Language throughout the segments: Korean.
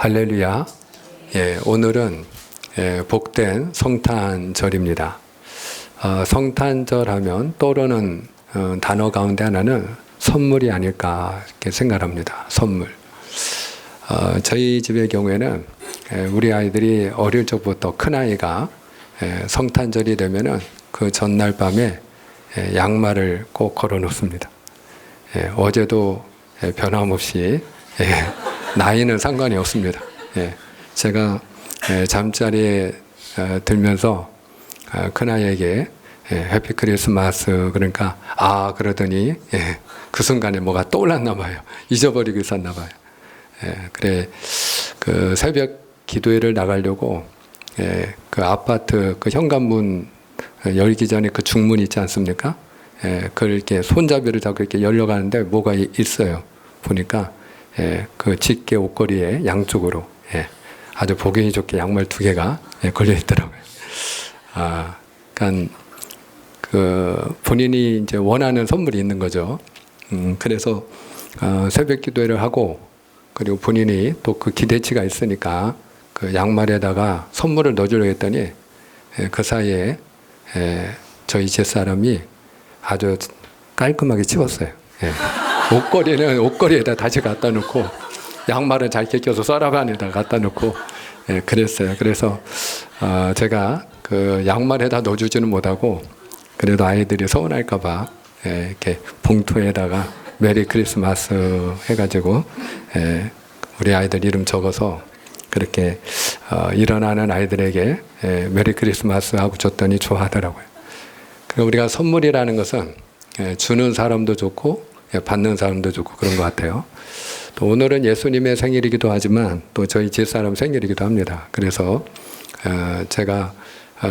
할렐루야. 오늘은 복된 성탄절입니다. 성탄절 하면 떠오르는 단어 가운데 하나는 선물이 아닐까 이렇게 생각합니다. 선물. 저희 집의 경우에는 우리 아이들이 어릴 적부터 큰아이가 성탄절이 되면은 그 전날 밤에 양말을 꼭 걸어 놓습니다. 어제도 변함없이 나이는 상관이 없습니다. 제가 잠자리에 들면서 큰아이에게 해피 크리스마스 그러니까 그러더니 그 순간에 뭐가 떠올랐나 봐요. 잊어버리고 있었나 봐요. 그래 그 새벽 기도회를 나가려고 그 아파트 그 현관문 열기 전에 그 중문 있지 않습니까? 그걸 이렇게 손잡이를 잡고 이렇게 열려가는데 뭐가 있어요. 보니까 그 짙게 옷걸이에 양쪽으로 아주 보기 좋게 양말 2개가 걸려 있더라고요. 그러니까 그 본인이 이제 원하는 선물이 있는 거죠. 그래서 새벽 기도회를 하고 그리고 본인이 또 그 기대치가 있으니까 그 양말에다가 선물을 넣어주려고 했더니 그 사이에 저희 집사람이 아주 깔끔하게 치웠어요. 옷걸이는 옷걸이에다 다시 갖다 놓고 양말은 잘 껴서 서랍안에다 갖다 놓고 그랬어요. 그래서 제가 그 양말에다 넣어주지는 못하고 그래도 아이들이 서운할까봐 이렇게 봉투에다가 메리 크리스마스 해가지고 우리 아이들 이름 적어서 그렇게 일어나는 아이들에게 메리 크리스마스 하고 줬더니 좋아하더라고요. 그러니까 우리가 선물이라는 것은 주는 사람도 좋고 받는 사람도 좋고 그런 것 같아요. 또 오늘은 예수님의 생일이기도 하지만 또 저희 집사람 생일이기도 합니다. 그래서 제가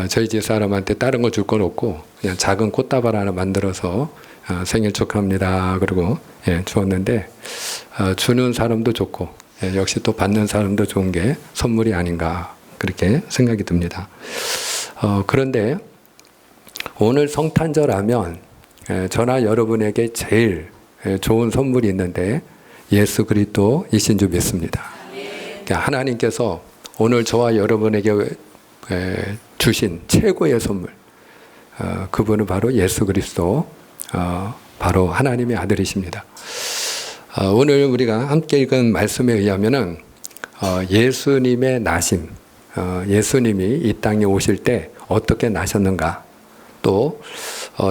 저희 집사람한테 다른 거 줄 건 없고 그냥 작은 꽃다발 하나 만들어서 생일 축하합니다. 그리고 주었는데 주는 사람도 좋고 역시 또 받는 사람도 좋은 게 선물이 아닌가 그렇게 생각이 듭니다. 그런데 오늘 성탄절 하면 저나 여러분에게 제일 좋은 선물이 있는데 예수 그리스도이신 줄 믿습니다. 그러니까 하나님께서 오늘 저와 여러분에게 주신 최고의 선물 그분은 바로 예수 그리스도 바로 하나님의 아들이십니다. 오늘 우리가 함께 읽은 말씀에 의하면은 예수님의 나심 예수님이 이 땅에 오실 때 어떻게 나셨는가 또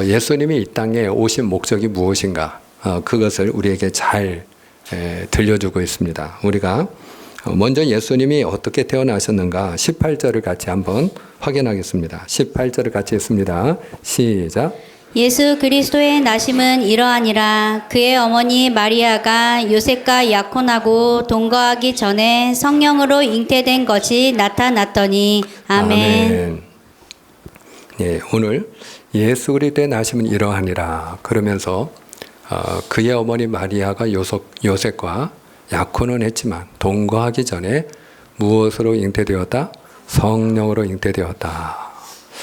예수님이 이 땅에 오신 목적이 무엇인가 그것을 우리에게 잘 들려주고 있습니다. 우리가 먼저 예수님이 어떻게 태어나셨는가 18절을 같이 한번 확인하겠습니다. 18절을 같이 읽습니다. 시작. 예수 그리스도의 나심은 이러하니라. 그의 어머니 마리아가 요셉과 약혼하고 동거하기 전에 성령으로 잉태된 것이 나타났더니 아멘. 오늘 예수 그리스도의 나심은 이러하니라 그러면서 그의 어머니 마리아가 요셉과 약혼은 했지만 동거하기 전에 무엇으로 잉태되었다? 성령으로 잉태되었다.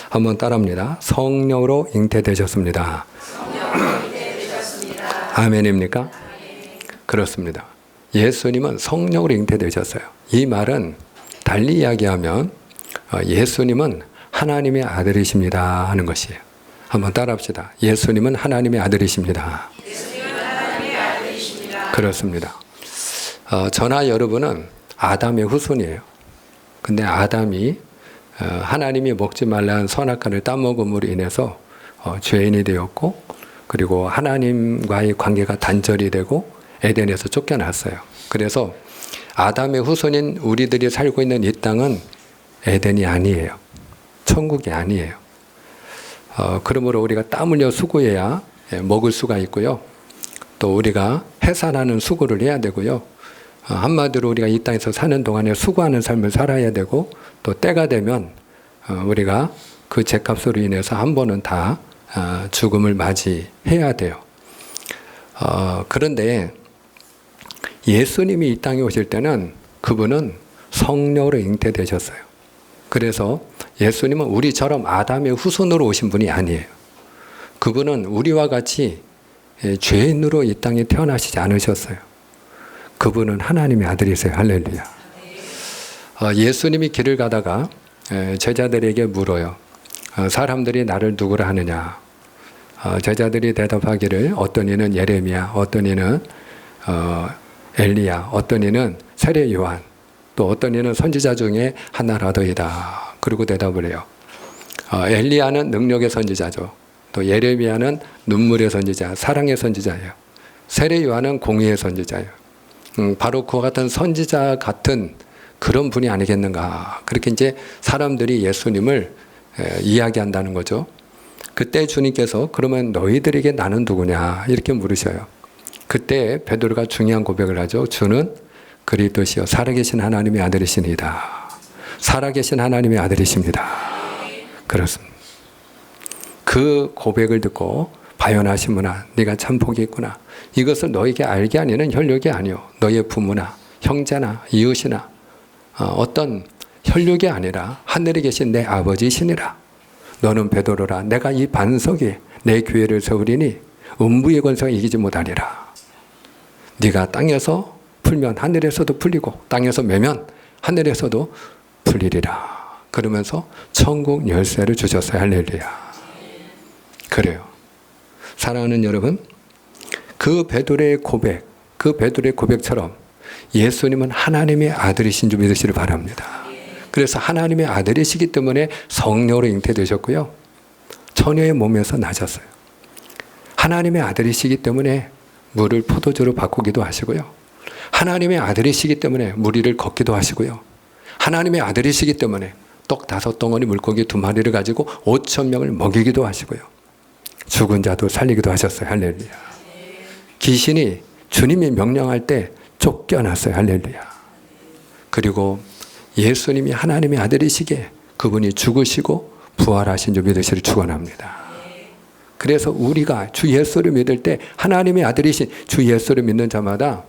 한번 따라합니다. 성령으로 잉태되셨습니다. 아멘입니까? 아멘. 그렇습니다. 예수님은 성령으로 잉태되셨어요. 이 말은 달리 이야기하면 예수님은 하나님의 아들이십니다 하는 것이에요. 한번 따라합시다. 예수님은 하나님의 아들이십니다. 그렇습니다. 저나 여러분은 아담의 후손이에요. 근데 아담이 하나님이 먹지 말라는 선악과를 따먹음으로 인해서 죄인이 되었고 그리고 하나님과의 관계가 단절이 되고 에덴에서 쫓겨났어요. 그래서 아담의 후손인 우리들이 살고 있는 이 땅은 에덴이 아니에요. 천국이 아니에요. 그러므로 우리가 땀 흘려 수고해야 먹을 수가 있고요. 또 우리가 해산하는 수고를 해야 되고요. 한마디로 우리가 이 땅에서 사는 동안에 수고하는 삶을 살아야 되고 또 때가 되면 우리가 그 죄값으로 인해서 한 번은 다 죽음을 맞이해야 돼요. 그런데 예수님이 이 땅에 오실 때는 그분은 성령으로 잉태되셨어요. 그래서 예수님은 우리처럼 아담의 후손으로 오신 분이 아니에요. 그분은 우리와 같이 죄인으로 이 땅에 태어나시지 않으셨어요. 그분은 하나님의 아들이세요. 할렐루야. 예수님이 길을 가다가 제자들에게 물어요. 사람들이 나를 누구라 하느냐. 제자들이 대답하기를 어떤 이는 예레미야, 어떤 이는 엘리야, 어떤 이는 세례 요한, 또 어떤 이는 선지자 중에 하나라더이다. 그리고 대답을 해요. 엘리야는 능력의 선지자죠. 또 예레미야는 눈물의 선지자, 사랑의 선지자예요. 세례 요한은 공의의 선지자예요. 바로 그와 같은 선지자 같은 그런 분이 아니겠는가. 그렇게 이제 사람들이 예수님을 이야기한다는 거죠. 그때 주님께서 그러면 너희들에게 나는 누구냐 이렇게 물으셔요. 그때 베드로가 중요한 고백을 하죠. 주는 그리스도시요 살아계신 하나님의 아들이시니다. 살아계신 하나님의 아들이십니다. 그렇습니다. 그 고백을 듣고 바요나 시므나 네가 참 복이 있구나. 이것을 너에게 알게 하니는 혈육이 아니요 너의 부모나 형제나 이웃이나 어떤 혈육이 아니라 하늘에 계신 내 아버지시니라. 너는 베드로라. 내가 이 반석에 내 교회를 세우리니 음부의 권세가 이기지 못하리라. 네가 땅에서 풀면 하늘에서도 풀리고 땅에서 매면 하늘에서도 풀리리라. 그러면서 천국 열쇠를 주셨어요. 할렐루야. 그래요. 사랑하는 여러분, 그 베드로의 고백, 그 베드로의 고백처럼 예수님은 하나님의 아들이신 줄 믿으시길 바랍니다. 그래서 하나님의 아들이시기 때문에 성령으로 잉태되셨고요. 처녀의 몸에서 나셨어요. 하나님의 아들이시기 때문에 물을 포도주로 바꾸기도 하시고요. 하나님의 아들이시기 때문에 물 위를 걷기도 하시고요. 하나님의 아들이시기 때문에 떡 5덩어리 물고기 2마리를 가지고 5,000명을 먹이기도 하시고요. 죽은 자도 살리기도 하셨어요. 할렐루야. 귀신이 주님이 명령할 때 쫓겨났어요. 할렐루야. 그리고 예수님이 하나님의 아들이시기에 그분이 죽으시고 부활하신 줄 믿으시를 축원합니다. 그래서 우리가 주 예수를 믿을 때 하나님의 아들이신 주 예수를 믿는 자마다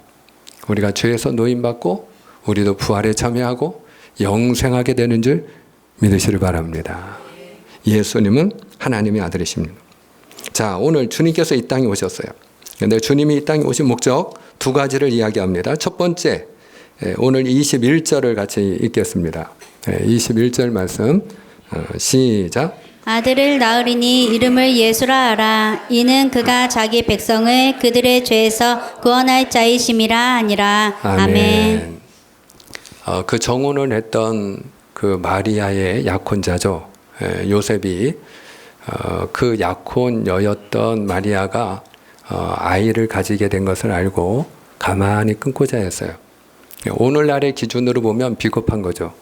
우리가 죄에서 노임받고 우리도 부활에 참여하고 영생하게 되는 줄 믿으시를 바랍니다. 예수님은 하나님의 아들이십니다. 자, 오늘 주님께서 이 땅에 오셨어요. 그런데 주님이 이 땅에 오신 목적 2가지를 이야기합니다. 첫 번째, 오늘 21절을 같이 읽겠습니다. 21절 말씀 시작. 아들을 낳으리니 이름을 예수라 하라. 이는 그가 자기 백성을 그들의 죄에서 구원할 자이심이라 하니라. 아멘. 그 정혼을 했던 그 마리아의 약혼자죠. 요셉이 그 약혼녀였던 마리아가 아이를 가지게 된 것을 알고 가만히 끊고자 했어요. 오늘날의 기준으로 보면 비겁한 거죠.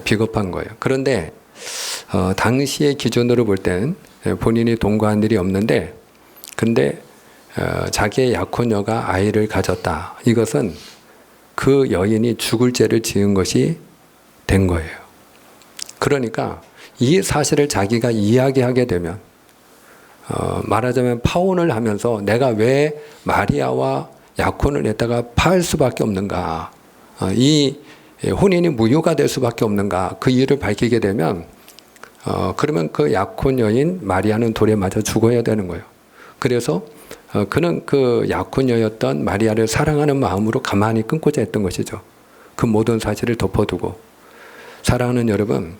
비겁한 거예요. 그런데 당시의 기준으로 볼 땐 본인이 동거한 일이 없는데, 근데 자기의 약혼녀가 아이를 가졌다. 이것은 그 여인이 죽을 죄를 지은 것이 된 거예요. 그러니까 이 사실을 자기가 이야기하게 되면 말하자면 파혼을 하면서 내가 왜 마리아와 약혼을 했다가 파할 수밖에 없는가, 이 혼인이 무효가 될 수밖에 없는가, 그 이유를 밝히게 되면 그러면 그 약혼 여인 마리아는 돌에 맞아 죽어야 되는 거예요. 그래서 그는 그 약혼녀였던 마리아를 사랑하는 마음으로 가만히 끊고자 했던 것이죠. 그 모든 사실을 덮어두고. 사랑하는 여러분,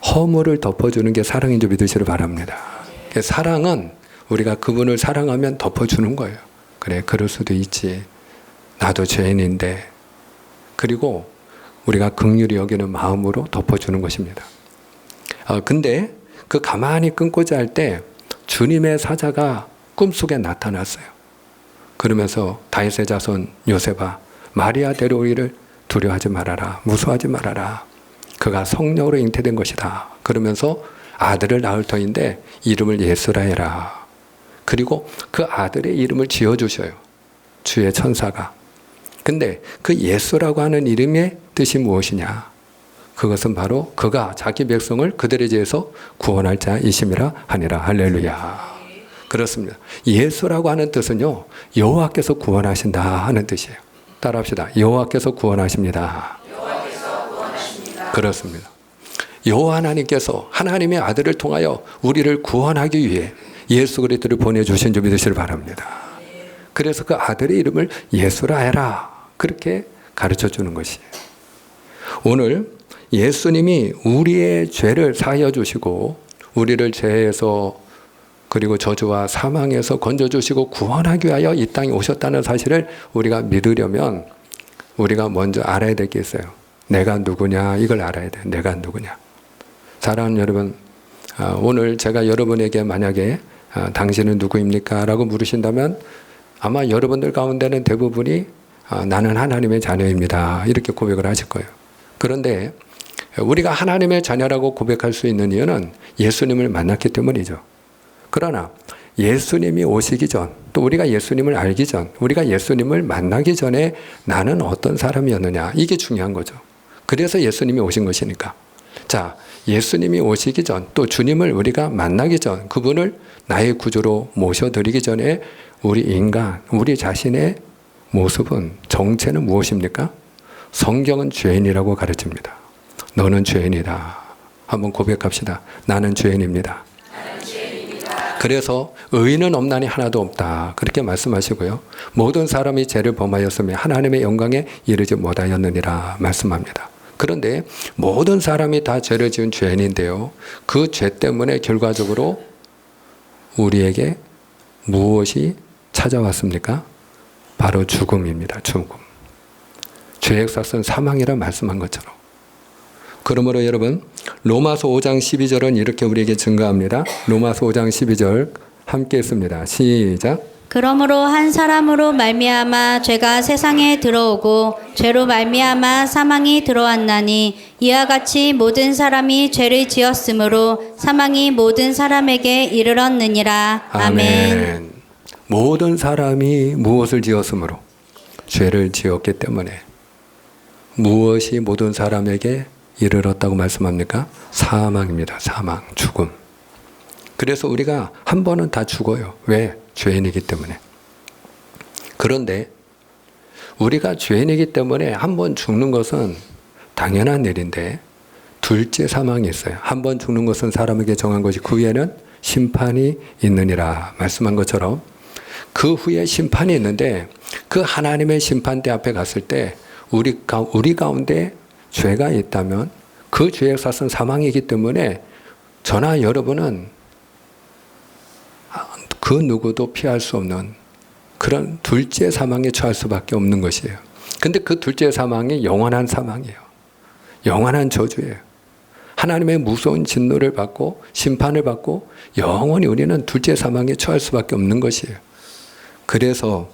허물을 덮어주는 게 사랑인 줄 믿으시길 바랍니다. 사랑은 우리가 그분을 사랑하면 덮어주는 거예요. 그래, 그럴 수도 있지. 나도 죄인인데. 그리고 우리가 긍휼히 여기는 마음으로 덮어주는 것입니다. 근데 그 가만히 끊고자 할 때 주님의 사자가 꿈속에 나타났어요. 그러면서 다윗의 자손 요셉아, 마리아 데려오기를 두려워하지 말아라. 무서워하지 말아라. 그가 성령으로 잉태된 것이다. 그러면서 아들을 낳을 터인데 이름을 예수라 해라. 그리고 그 아들의 이름을 지어주셔요. 주의 천사가. 근데 그 예수라고 하는 이름의 뜻이 무엇이냐? 그것은 바로 그가 자기 백성을 그들의 죄에서 구원할 자이심이라 하니라. 할렐루야. 그렇습니다. 예수라고 하는 뜻은요, 여호와께서 구원하신다 하는 뜻이에요. 따라합시다. 여호와께서 구원하십니다. 그렇습니다. 여호와 하나님께서 하나님의 아들을 통하여 우리를 구원하기 위해 예수 그리스도를 보내주신 줄 믿으시길 바랍니다. 그래서 그 아들의 이름을 예수라 해라. 그렇게 가르쳐 주는 것이에요. 오늘 예수님이 우리의 죄를 사하여 주시고 우리를 죄에서 그리고 저주와 사망에서 건져주시고 구원하기 위하여 이 땅에 오셨다는 사실을 우리가 믿으려면 우리가 먼저 알아야 될 게 있어요. 내가 누구냐, 이걸 알아야 돼요. 내가 누구냐. 사랑하는 여러분, 오늘 제가 여러분에게 만약에 당신은 누구입니까? 라고 물으신다면 아마 여러분들 가운데는 대부분이 나는 하나님의 자녀입니다. 이렇게 고백을 하실 거예요. 그런데 우리가 하나님의 자녀라고 고백할 수 있는 이유는 예수님을 만났기 때문이죠. 그러나 예수님이 오시기 전, 또 우리가 예수님을 알기 전, 우리가 예수님을 만나기 전에 나는 어떤 사람이었느냐, 이게 중요한 거죠. 그래서 예수님이 오신 것이니까. 자, 예수님이 오시기 전, 또 주님을 우리가 만나기 전, 그분을 나의 구주로 모셔드리기 전에 우리 인간, 우리 자신의 모습은, 정체는 무엇입니까? 성경은 죄인이라고 가르칩니다. 너는 죄인이다. 한번 고백합시다. 나는 죄인입니다. 그래서 의인은 없나니 하나도 없다. 그렇게 말씀하시고요. 모든 사람이 죄를 범하였으며 하나님의 영광에 이르지 못하였느니라 말씀합니다. 그런데 모든 사람이 다 죄를 지은 죄인인데요. 그 죄 때문에 결과적으로 우리에게 무엇이 찾아왔습니까? 바로 죽음입니다. 죽음. 죄의 삭은 사망이라 말씀한 것처럼. 그러므로 여러분, 로마서 5장 12절은 이렇게 우리에게 증거합니다. 로마서 5장 12절 함께 했습니다. 시작. 그러므로 한 사람으로 말미암아 죄가 세상에 들어오고 죄로 말미암아 사망이 들어왔나니 이와 같이 모든 사람이 죄를 지었으므로 사망이 모든 사람에게 이르렀느니라. 아멘. 모든 사람이 무엇을 지었으므로? 죄를 지었기 때문에. 무엇이 모든 사람에게 이르렀다고 말씀합니까? 사망입니다. 사망, 죽음. 그래서 우리가 한 번은 다 죽어요. 왜? 죄인이기 때문에. 그런데 우리가 죄인이기 때문에 한 번 죽는 것은 당연한 일인데 둘째 사망이 있어요. 한 번 죽는 것은 사람에게 정한 것이 그 후에는 심판이 있느니라 말씀한 것처럼 그 후에 심판이 있는데 그 하나님의 심판대 앞에 갔을 때 우리 가운데 죄가 있다면 그 죄의 삭은 사망이기 때문에 저나 여러분은 그 누구도 피할 수 없는 그런 둘째 사망에 처할 수밖에 없는 것이에요. 근데 그 둘째 사망이 영원한 사망이에요. 영원한 저주예요. 하나님의 무서운 진노를 받고 심판을 받고 영원히 우리는 둘째 사망에 처할 수밖에 없는 것이에요. 그래서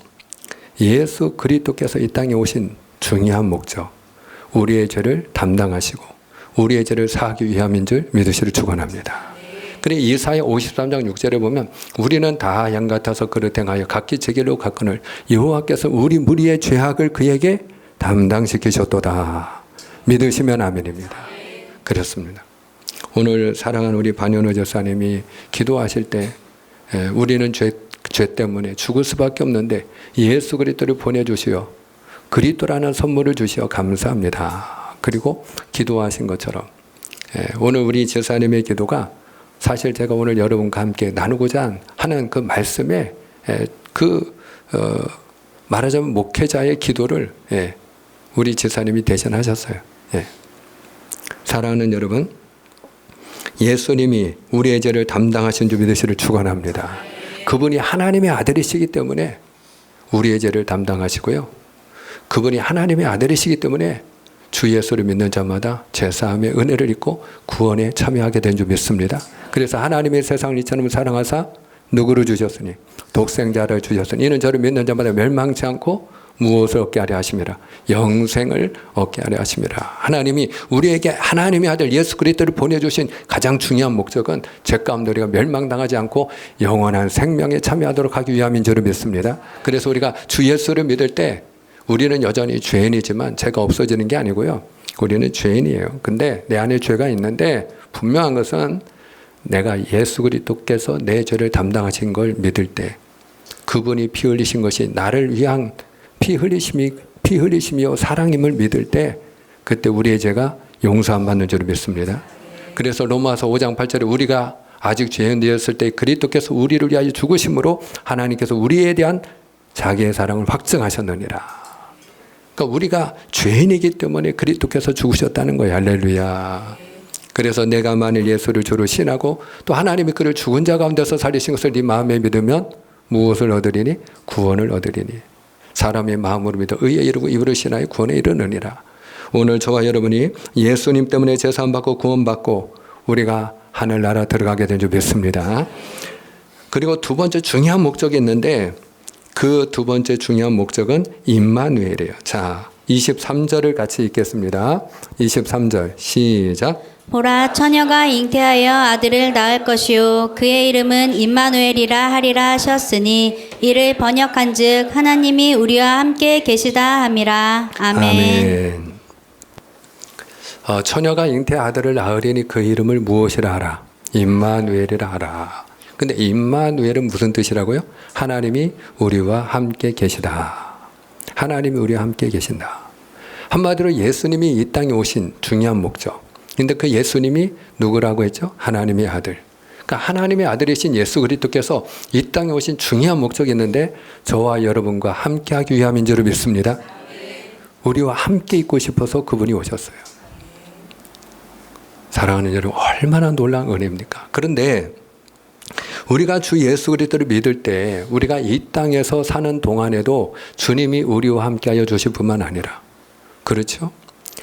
예수 그리스도께서 이 땅에 오신 중요한 목적, 우리의 죄를 담당하시고 우리의 죄를 사하기 위함인 줄 믿으시를 축원합니다. 그래 이사야 53장 6절에 보면 우리는 다 양 같아서 그릇 행하여 각기 제 길로 갔거늘 여호와께서 우리 무리의 죄악을 그에게 담당시키셨도다. 믿으시면 아멘입니다. 그렇습니다. 오늘 사랑하는 우리 반현우 전사님이 기도하실 때 우리는 죄 때문에 죽을 수밖에 없는데 예수 그리스도를 보내주시어 그리스도라는 선물을 주시어 감사합니다. 그리고 기도하신 것처럼 오늘 우리 제사님의 기도가 사실 제가 오늘 여러분과 함께 나누고자 하는 그 말씀에 말하자면 목회자의 기도를 우리 제사님이 대신하셨어요. 사랑하는 여러분, 예수님이 우리의 죄를 담당하신 줄 믿으시를 축원합니다. 그분이 하나님의 아들이시기 때문에 우리의 죄를 담당하시고요. 그분이 하나님의 아들이시기 때문에 주 예수를 믿는 자마다 죄사함의 은혜를 입고 구원에 참여하게 된 줄 믿습니다. 그래서 하나님의 세상을 이처럼 사랑하사 누구를 주셨으니 독생자를 주셨으니 이는 저를 믿는 자마다 멸망치 않고 무엇을 얻게 하려 하심이라 영생을 얻게 하려 하심이라. 하나님이 우리에게 하나님의 아들 예수 그리스도를 보내주신 가장 중요한 목적은 죄 가운데 우리가 멸망당하지 않고 영원한 생명에 참여하도록 하기 위함인 줄을 믿습니다. 그래서 우리가 주 예수를 믿을 때 우리는 여전히 죄인이지만 죄가 없어지는 게 아니고요. 우리는 죄인이에요. 근데 내 안에 죄가 있는데 분명한 것은 내가 예수 그리스도께서 내 죄를 담당하신 걸 믿을 때 그분이 피 흘리신 것이 나를 위한 피 흘리심이요 사랑임을 믿을 때 그때 우리의 죄가 용서안 받는 줄을 믿습니다. 그래서 로마서 5장 8절에 우리가 아직 죄인 되었을 때 그리스도께서 우리를 위하여 죽으심으로 하나님께서 우리에 대한 자기의 사랑을 확증하셨느니라. 그러니까 우리가 죄인이기 때문에 그리스도께서 죽으셨다는 거예요. 할렐루야. 그래서 내가 만일 예수를 주로 신하고 또 하나님이 그를 죽은 자 가운데서 살리신 것을 네 마음에 믿으면 무엇을 얻으리니? 구원을 얻으리니. 사람의 마음으로 믿어 의에 이르고 입으로 신하여 구원에 이르느니라. 오늘 저와 여러분이 예수님 때문에 제사함 받고 구원 받고 우리가 하늘나라 들어가게 된 줄 믿습니다. 그리고 두 번째 중요한 목적이 있는데 그 두 번째 중요한 목적은 임마누엘이에요. 자, 23절을 같이 읽겠습니다. 23절 시작. 보라 처녀가 잉태하여 아들을 낳을 것이요 그의 이름은 임마누엘이라 하리라 하셨으니 이를 번역한즉 하나님이 우리와 함께 계시다 함이라. 아멘. 처녀가 잉태 아들을 낳으리니 그 이름을 무엇이라 하라? 임마누엘이라 하라. 근데 임마누엘은 무슨 뜻이라고요? 하나님이 우리와 함께 계시다. 하나님이 우리와 함께 계신다. 한마디로 예수님이 이 땅에 오신 중요한 목적. 근데 그 예수님이 누구라고 했죠? 하나님의 아들. 그러니까 하나님의 아들이신 예수 그리스도께서 이 땅에 오신 중요한 목적이 있는데 저와 여러분과 함께하기 위함인 줄 믿습니다. 우리와 함께 있고 싶어서 그분이 오셨어요. 사랑하는 여러분, 얼마나 놀라운 은혜입니까? 그런데 우리가 주 예수 그리스도를 믿을 때 우리가 이 땅에서 사는 동안에도 주님이 우리와 함께하여 주실 뿐만 아니라, 그렇죠?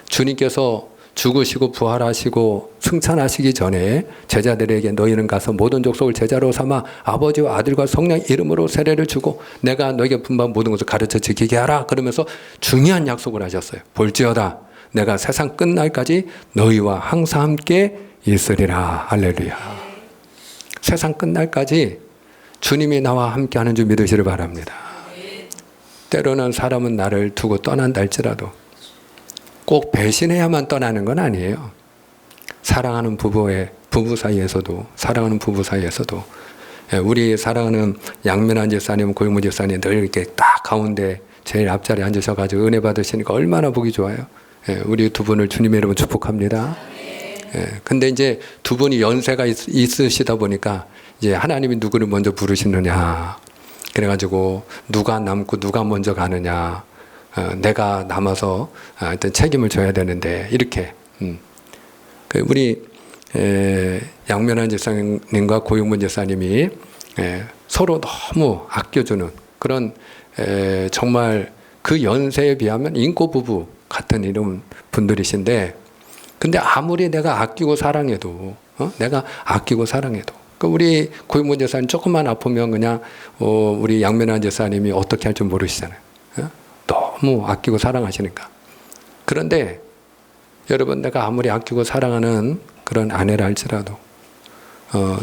주님께서 죽으시고 부활하시고 승천하시기 전에 제자들에게 너희는 가서 모든 족속을 제자로 삼아 아버지와 아들과 성령 이름으로 세례를 주고 내가 너에게 분부한 모든 것을 가르쳐 지키게 하라. 그러면서 중요한 약속을 하셨어요. 볼지어다 내가 세상 끝날까지 너희와 항상 함께 있으리라. 할렐루야. 세상 끝날까지 주님이 나와 함께 하는 줄 믿으시길 바랍니다. 때로는 사람은 나를 두고 떠난다 할지라도 꼭 배신해야만 떠나는 건 아니에요. 사랑하는 부부 사이에서도 우리 사랑하는 양면한 집사님, 고용무 집사님 늘 이렇게 딱 가운데 제일 앞자리에 앉으셔가지고 은혜 받으시니까 얼마나 보기 좋아요. 우리 두 분을 주님의 이름으로 축복합니다. 근데 이제 두 분이 연세가 있으시다 보니까 이제 하나님이 누구를 먼저 부르시느냐. 그래가지고 누가 남고 누가 먼저 가느냐. 내가 남아서 하여튼 책임을 져야 되는데 이렇게 우리 양면한 집사님과 고용문 집사님이 서로 너무 아껴주는 그런 정말 그 연세에 비하면 인고 부부 같은 이런 분들이신데 근데 아무리 내가 아끼고 사랑해도 우리 고용문 집사님 조금만 아프면 그냥 우리 양면한 집사님이 어떻게 할 줄 모르시잖아요. 너무 아끼고 사랑하시니까. 그런데 여러분 내가 아무리 아끼고 사랑하는 그런 아내라 할지라도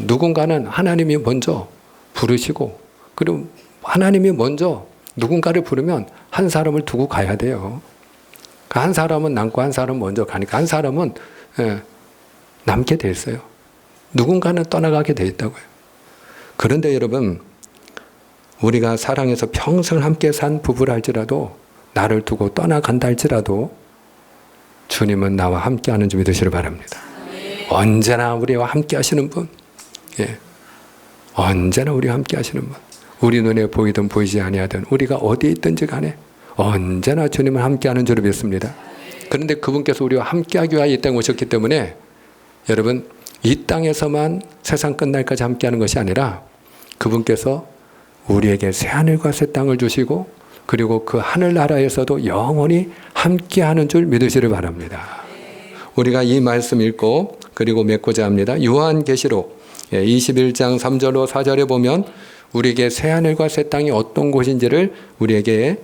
누군가는 하나님이 먼저 부르시고 그리고 하나님이 먼저 누군가를 부르면 한 사람을 두고 가야 돼요. 한 사람은 남고 한 사람은 먼저 가니까 한 사람은 남게 돼 있어요. 누군가는 떠나가게 돼 있다고요. 그런데 여러분 우리가 사랑해서 평생 함께 산 부부라 할지라도 나를 두고 떠나간다 할지라도 주님은 나와 함께 하는 줄 믿으시길 바랍니다. 언제나 우리와 함께 하시는 분. 언제나 우리와 함께 하시는 분. 우리 눈에 보이든 보이지 아니하든 우리가 어디에 있든지 간에 언제나 주님은 함께 하는 줄 믿습니다. 그런데 그분께서 우리와 함께 하기 위하여 이 땅에 오셨기 때문에 여러분 이 땅에서만 세상 끝날까지 함께 하는 것이 아니라 그분께서 우리에게 새하늘과 새 땅을 주시고 그리고 그 하늘나라에서도 영원히 함께하는 줄 믿으시길 바랍니다. 우리가 이 말씀 읽고 그리고 맺고자 합니다. 요한계시록 21장 3절로 4절에 보면 우리에게 새하늘과 새 땅이 어떤 곳인지를 우리에게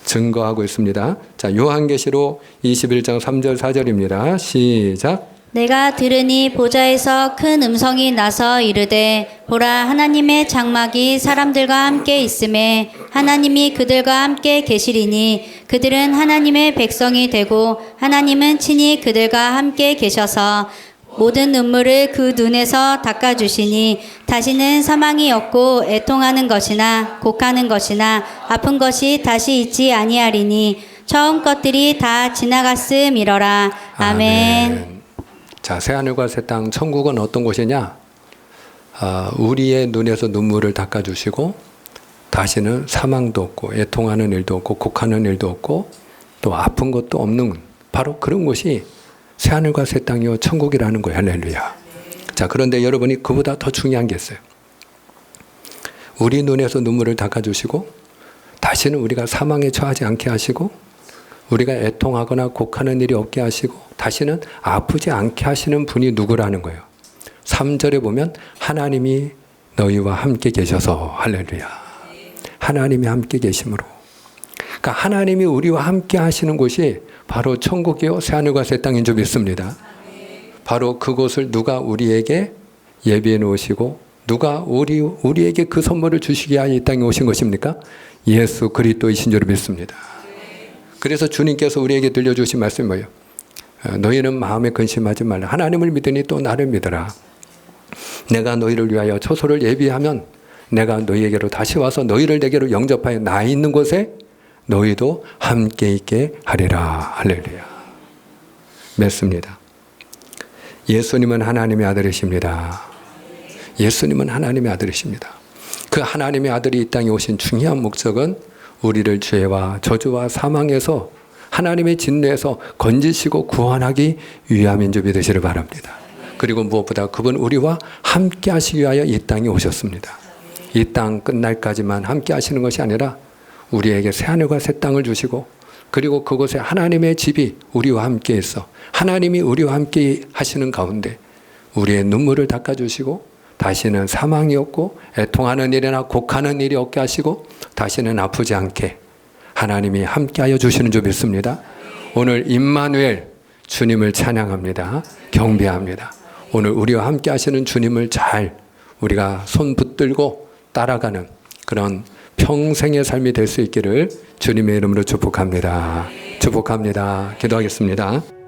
증거하고 있습니다. 자, 요한계시록 21장 3절 4절입니다. 시작. 내가 들으니 보좌에서 큰 음성이 나서 이르되 보라 하나님의 장막이 사람들과 함께 있음에 하나님이 그들과 함께 계시리니 그들은 하나님의 백성이 되고 하나님은 친히 그들과 함께 계셔서 모든 눈물을 그 눈에서 닦아주시니 다시는 사망이 없고 애통하는 것이나 곡하는 것이나 아픈 것이 다시 있지 아니하리니 처음 것들이 다 지나갔음이러라. 아멘. 자, 새하늘과 새 땅, 천국은 어떤 곳이냐? 우리의 눈에서 눈물을 닦아주시고 다시는 사망도 없고 애통하는 일도 없고 곡하는 일도 없고 또 아픈 것도 없는 바로 그런 곳이 새하늘과 새 땅이요 천국이라는 거예요. 할렐루야. 자, 그런데 여러분이 그보다 더 중요한 게 있어요. 우리 눈에서 눈물을 닦아주시고 다시는 우리가 사망에 처하지 않게 하시고 우리가 애통하거나 곡하는 일이 없게 하시고 다시는 아프지 않게 하시는 분이 누구라는 거예요. 3절에 보면 하나님이 너희와 함께 계셔서 할렐루야. 하나님이 함께 계심으로. 그러니까 하나님이 우리와 함께 하시는 곳이 바로 천국이요 새하늘과 새 땅인 줄 믿습니다. 바로 그곳을 누가 우리에게 예비해 놓으시고 누가 우리에게 그 선물을 주시기 위하여 이 땅에 오신 것입니까? 예수 그리스도이신 줄 믿습니다. 그래서 주님께서 우리에게 들려주신 말씀이 뭐예요? 너희는 마음에 근심하지 말라. 하나님을 믿으니 또 나를 믿어라. 내가 너희를 위하여 처소를 예비하면 내가 너희에게로 다시 와서 너희를 내게로 영접하여 나 있는 곳에 너희도 함께 있게 하리라. 할렐루야. 믿습니다. 예수님은 하나님의 아들이십니다. 예수님은 하나님의 아들이십니다. 그 하나님의 아들이 이 땅에 오신 중요한 목적은 우리를 죄와 저주와 사망에서 하나님의 진노에서 건지시고 구원하기 위함인 줄 믿으시길 바랍니다. 그리고 무엇보다 그분 우리와 함께 하시기 위하여 이 땅에 오셨습니다. 이 땅 끝날까지만 함께 하시는 것이 아니라 우리에게 새하늘과 새 땅을 주시고 그리고 그곳에 하나님의 집이 우리와 함께 있어 하나님이 우리와 함께 하시는 가운데 우리의 눈물을 닦아주시고 다시는 사망이 없고 애통하는 일이나 곡하는 일이 없게 하시고 다시는 아프지 않게 하나님이 함께하여 주시는 줄 믿습니다. 오늘 임마누엘 주님을 찬양합니다. 경배합니다. 오늘 우리와 함께 하시는 주님을 잘 우리가 손 붙들고 따라가는 그런 평생의 삶이 될 수 있기를 주님의 이름으로 축복합니다. 축복합니다. 기도하겠습니다.